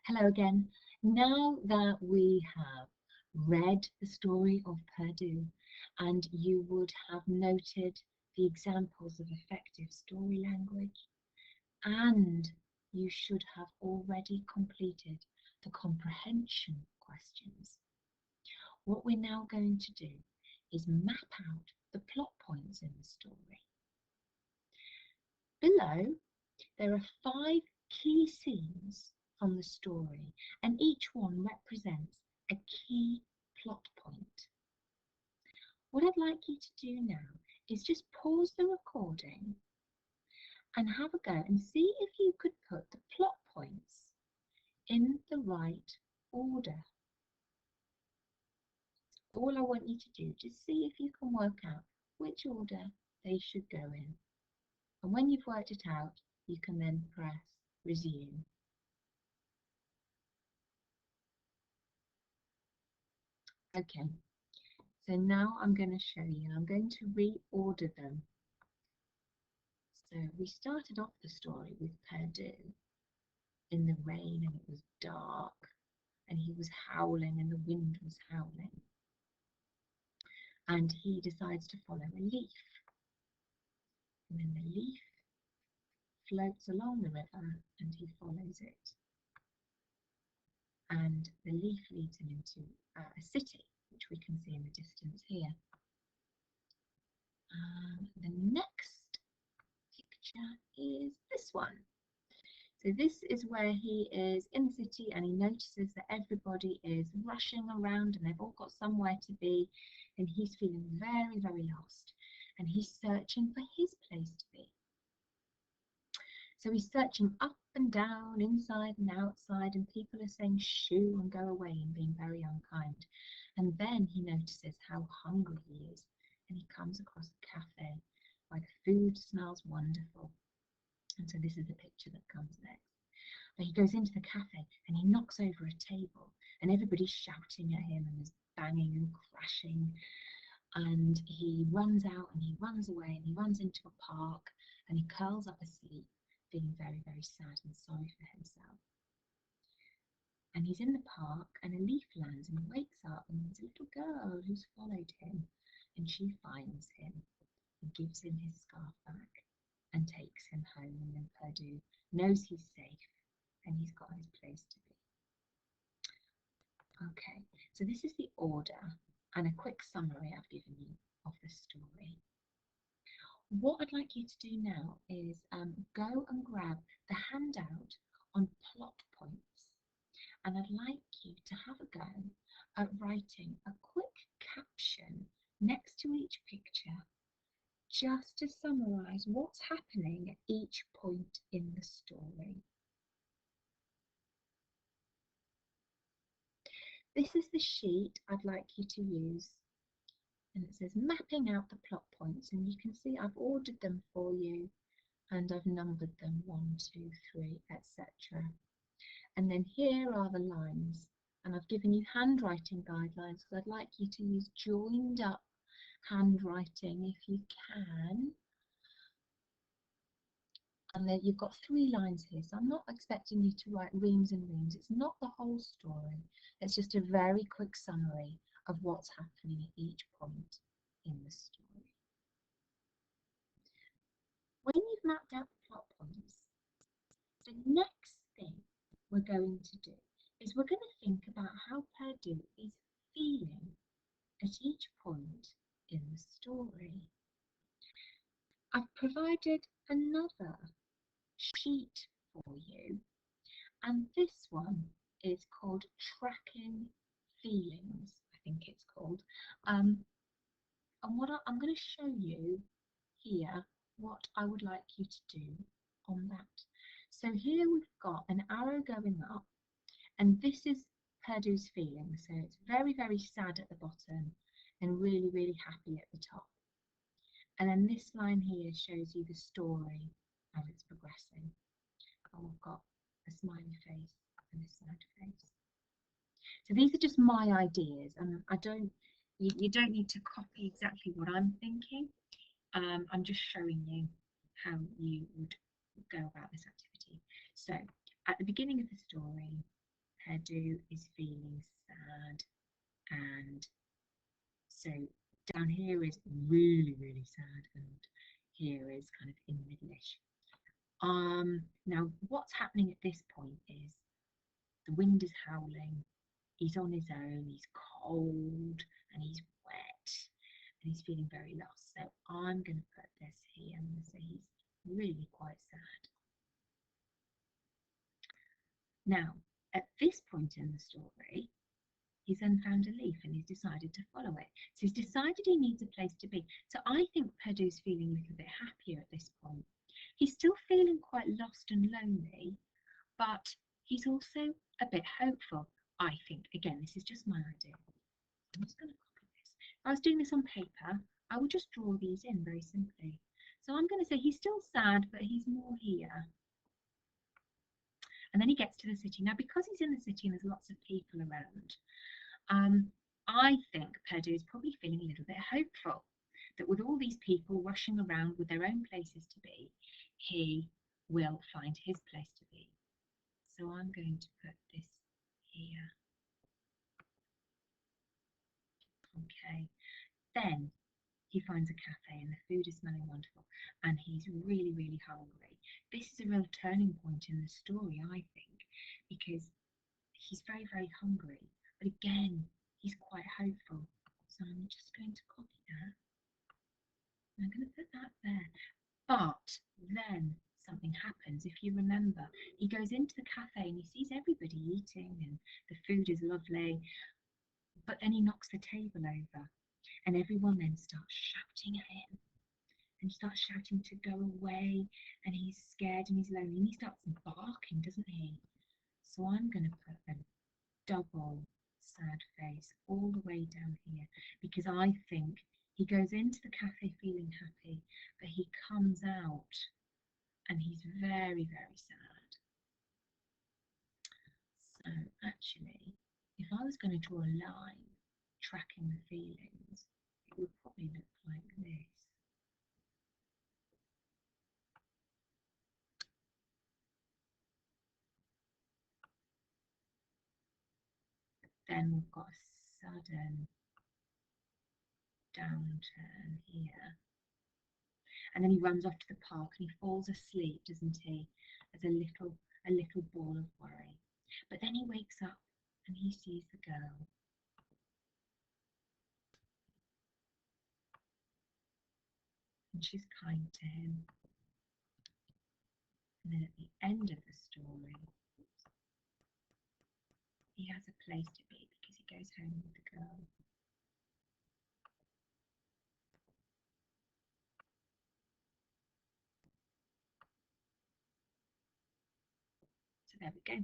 Hello again. Now that we have read the story of Perdu, and you would have noted the examples of effective story language, and you should have already completed the comprehension questions. What we're now going to do is map out the plot points in the story. Below, there are 5 key scenes from the story, and each one represents a key plot point. What I'd like you to do now is just pause the recording and have a go and see if you could put the plot points in the right order. All I want you to do, just see if you can work out which order they should go in. And when you've worked it out, you can then press resume. Okay, so now I'm going to show you. I'm going to reorder them. So we started off the story with Perdu in the rain, and it was dark, and he was howling, and the wind was howling. And he decides to follow a leaf. And then the leaf floats along the river, and he follows it. And the leaf leads him into a city, which we can see in the distance here. The next picture is this one. So this is where he is in the city, and he notices that everybody is rushing around and they've all got somewhere to be, and he's feeling very, very lost, and he's searching for his place to be. So he's searching up and down, inside and outside, and people are saying shoo and go away and being very unkind. And then he notices how hungry he is, and he comes across a cafe where the food smells wonderful. And so this is the picture that comes next. But he goes into the cafe and he knocks over a table, and everybody's shouting at him, and there's banging and crashing. And he runs out and he runs away, and he runs into a park, and he curls up asleep, feeling very, very sad and sorry for himself. And he's in the park, and a leaf lands, and he wakes up, and there's a little girl who's followed him, and she finds him and gives him his scarf back and takes him home. And then Perdu knows he's safe and he's got his place to be. Okay, so this is the order and a quick summary I've given you of the story. What I'd like you to do now is go and grab the handout on plot points, and I'd like you to have a go at writing a quick caption next to each picture, just to summarise what's happening at each point in the story. This is the sheet I'd like you to use, and it says mapping out the plot points, and you can see I've ordered them for you, and I've numbered them 1, 2, 3, etc. And then here are the lines, and I've given you handwriting guidelines because I'd like you to use joined up handwriting if you can. And then you've got 3 lines here, so I'm not expecting you to write reams and reams. It's not the whole story. It's just a very quick summary of what's happening at each point in the story. When you've mapped out the plot points, the next thing we're going to do is we're going to think about how Perdu is feeling at each point in the story. I've provided another sheet for you, and this one is called Tracking Feelings, I think it's called. And what I'm going to show you here what I would like you to do on that. So here we've got an arrow going up, and this is Perdu's feeling. So it's very, very sad at the bottom and really, really happy at the top. And then this line here shows you the story as it's progressing. And we've got a smiley face and a sad face. So these are just my ideas, and you don't need to copy exactly what I'm thinking. I'm just showing you how you would go about this activity. So at the beginning of the story, Perdu is feeling sad, and so down here is really, really sad, and here is kind of in the middle-ish. Now what's happening at this point is the wind is howling, he's on his own, he's cold and he's wet and he's feeling very lost. So I'm going to put this here. I'm going to say he's really quite sad. Now, at this point in the story, he's then found a leaf and he's decided to follow it. So he's decided he needs a place to be. So I think Perdu's feeling a little bit happier at this point. He's still feeling quite lost and lonely, but he's also a bit hopeful, I think. Again, this is just my idea. I'm just going to copy this. If I was doing this on paper, I would just draw these in very simply. So I'm going to say he's still sad, but he's more here. And then he gets to the city. Now, because he's in the city and there's lots of people around, I think Perdu is probably feeling a little bit hopeful that with all these people rushing around with their own places to be, he will find his place to be. So I'm going to put this here. Okay, then he finds a cafe and the food is smelling wonderful and he's really, really hungry. This is a real turning point in the story, I think, because he's very, very hungry, but again, he's quite hopeful. So I'm just going to copy that. I'm going to put that there. But then something happens. If you remember, he goes into the cafe and he sees everybody eating and the food is lovely, but then he knocks the table over and everyone then starts shouting at him and starts shouting to go away, and he's scared and he's lonely and he starts barking, doesn't he? So I'm going to put a double sad face all the way down here, because I think he goes into the cafe feeling happy, but he comes out and he's very, very sad. So actually, if I was going to draw a line tracking the feelings, it would probably look like this. Then we've got a sudden downturn here. And then he runs off to the park and he falls asleep, doesn't he? As a little ball of worry. But then he wakes up and he sees the girl. And she's kind to him. And then at the end of the story, he has a place to be because he goes home with the girl. So there we go.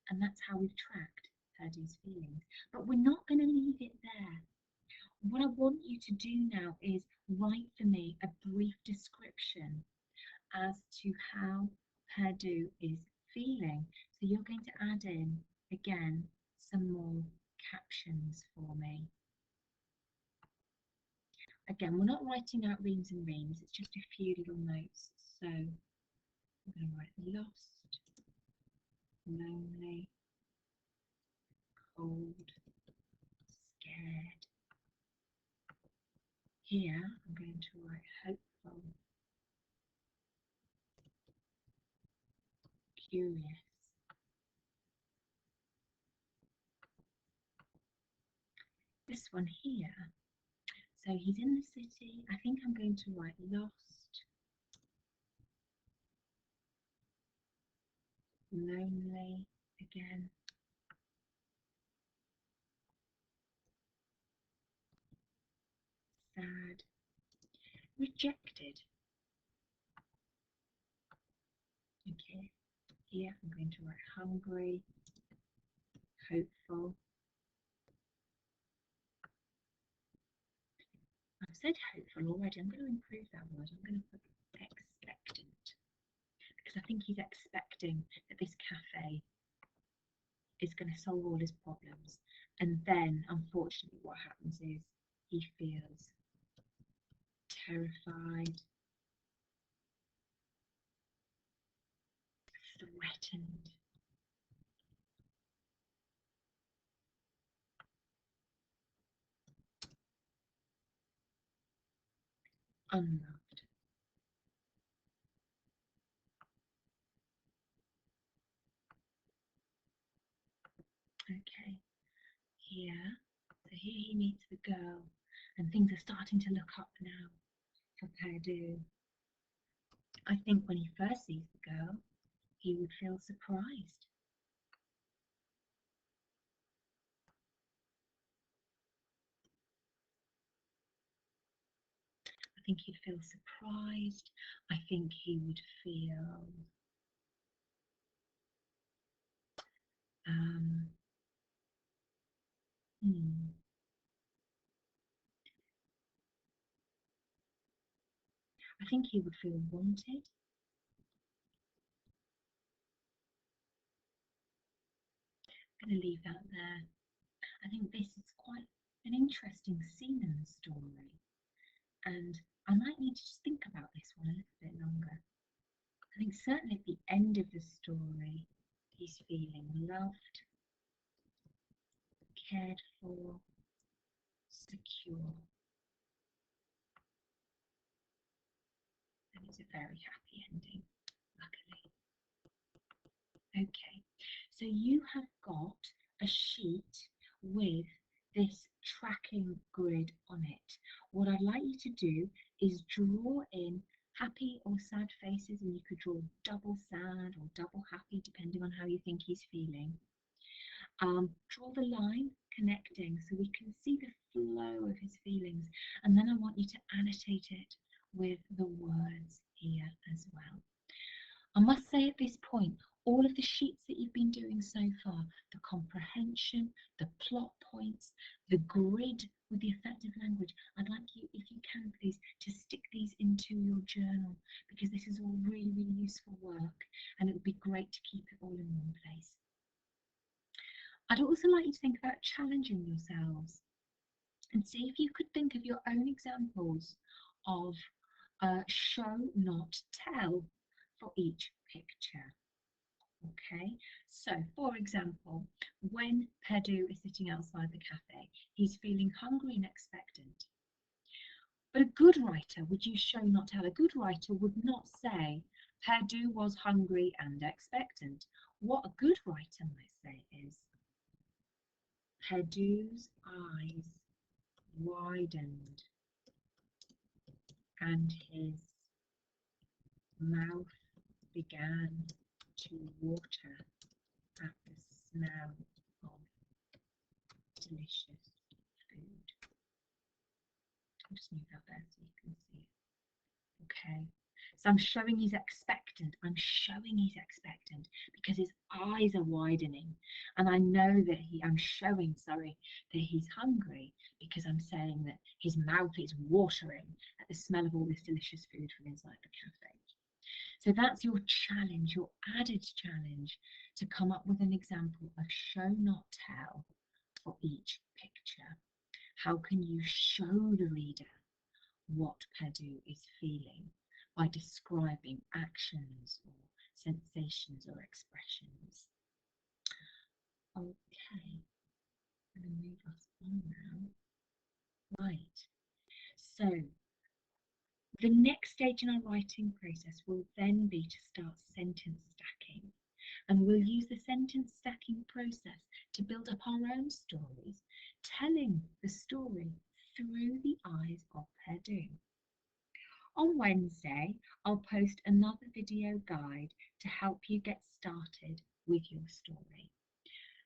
And that's how we've tracked Perdu's feelings. But we're not going to leave it there. What I want you to do now is write for me a brief description as to how Perdu is feeling. So you're going to add in, again, some more captions for me. Again, we're not writing out reams and reams, it's just a few little notes. So I'm going to write lost, lonely, cold, scared. Here I'm going to write hopeful, curious. This one here, so he's in the city. I think I'm going to write lost, lonely again, sad, rejected. Okay, here I'm going to write hungry, hopeful. I've said hopeful already. I'm going to improve that word. I'm going to put expectant, because I think he's expecting that this cafe is going to solve all his problems. And then, unfortunately, what happens is he feels terrified, threatened, unloved. Okay, here, so here he meets the girl, and things are starting to look up now for Perdu. I think when he first sees the girl, he would feel surprised. I think he'd feel surprised. I think he would feel um, hmm, I think he would feel wanted. I'm going to leave that there. I think this is quite an interesting scene in the story, and I might need to just think about this one a little bit longer. I think certainly at the end of the story, he's feeling loved, cared for, secure, and it's a very happy ending, luckily. Okay, so you have got a sheet with this tracking grid on it. What I'd like you to do is draw in happy or sad faces, and you could draw double sad or double happy depending on how you think he's feeling. Draw the line connecting so we can see the flow of his feelings, and then I want you to annotate it with the words here as well. I must say at this point, all of the sheets that you've been doing so far, the comprehension, the plot points, the grid with the effective language, I'd like you, if you can please, to stick these into your journal, because this is all really, really useful work, and it would be great to keep it all in one place. I'd also like you to think about challenging yourselves and see if you could think of your own examples of show, not tell for each picture. Okay, so for example, when Perdu is sitting outside the cafe, he's feeling hungry and expectant. But a good writer would use show, not tell. A good writer would not say Perdu was hungry and expectant. What a good writer might say is Perdu's eyes widened and his mouth began to water at the smell of delicious food. I'll just move that there so you can see it. Okay, so I'm showing he's expectant. I'm showing he's expectant because his eyes are widening, and I know that I'm showing, sorry, that he's hungry because I'm saying that his mouth is watering at the smell of all this delicious food from inside the cafe. So that's your challenge, your added challenge, to come up with an example of show, not tell for each picture. How can you show the reader what Perdu is feeling by describing actions or sensations or expressions? Okay, I'm going to move us on now. Right, so the next stage in our writing process will then be to start sentence stacking. And we'll use the sentence stacking process to build up our own stories, telling the story through the eyes of Perdu. On Wednesday, I'll post another video guide to help you get started with your story.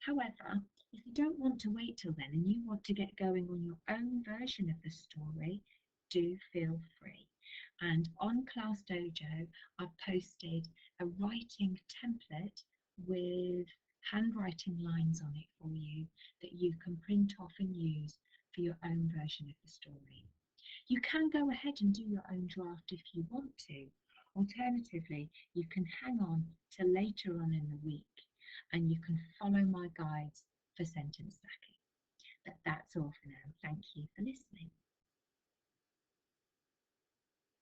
However, if you don't want to wait till then and you want to get going on your own version of the story, do feel free. And on Class Dojo, I've posted a writing template with handwriting lines on it for you that you can print off and use for your own version of the story. You can go ahead and do your own draft if you want to. Alternatively, you can hang on till later on in the week and you can follow my guides for sentence stacking. But that's all for now. Thank you for listening.